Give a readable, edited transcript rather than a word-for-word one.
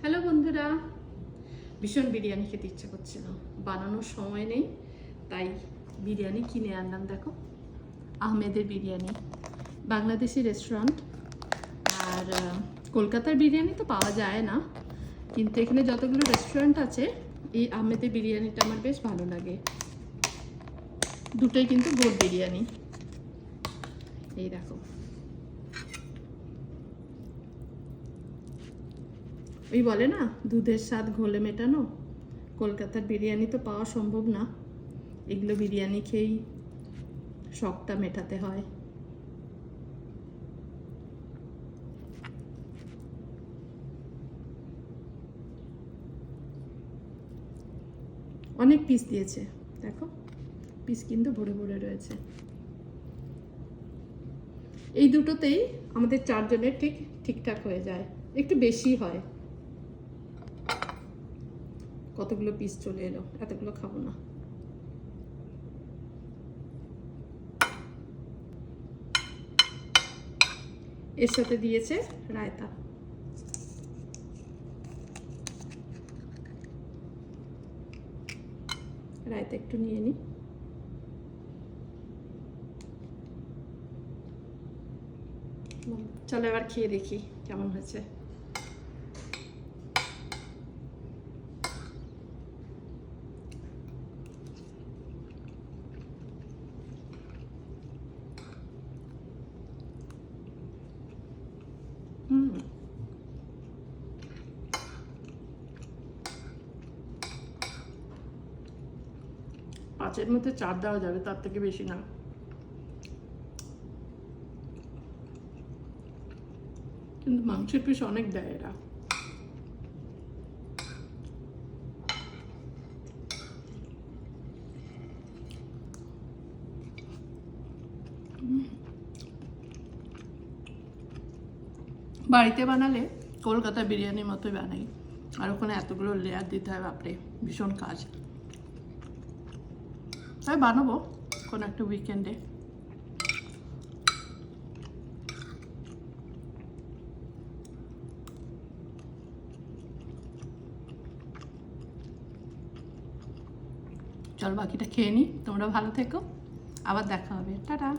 Hello বন্ধুরা, ভীষণ বিরিয়ানি খেতে ইচ্ছে করছিল, বানানোর সময় নেই, তাই বিরিয়ানি কিনে আনলাম। দেখো, আহমেদের বিরিয়ানি, বাংলাদেশি রেস্টুরেন্ট। আর কলকাতার বিরিয়ানি তো পাওয়া যায় না, কিন্তু এখানে যতগুলো রেস্টুরেন্ট আছে এই আহমেদের বিরিয়ানিটা আমার বেশ ভালো লাগে। দুটোই কিন্তু গোট বিরিয়ানি। এই দেখো, ওই বলে না, দুধের স্বাদ ঘোলে মেটানো। কলকাতার বিরিয়ানি তো পাওয়া সম্ভব না, এগুলো বিরিয়ানি খেয়েই শখটা মেটাতে হয়। অনেক পিস দিয়েছে, দেখো পিস কিন্তু ভরে ভরে রয়েছে। এই দুটোতেই আমাদের চারজনের ঠিকঠাক হয়ে যায়, একটু বেশি হয়। কতগুলো পিস চলে এলো, এতগুলো খাবো না। এর সাথে দিয়েছে রায়তা। রায়তা একটু নিয়ে নিই। চলো এবার খেয়ে দেখি কেমন হয়েছে। পাঁচের মধ্যে 4 দেওয়া যাবে, তার থেকে বেশি না। কিন্তু মাংসের পিস অনেক দেয় এরা। বাড়িতে বানালে কলকাতা বিরিয়ানির মতোই বানাই, আর ওখানে এতগুলো লেয়ার দিতে হয়, বাপরে ভীষণ কাজ। তাই বানাবো কোনো একটা উইকেন্ডে। চল বাকিটা খেয়ে নিই, তোমরা ভালো থেকো, আবার দেখা হবে, টাটা।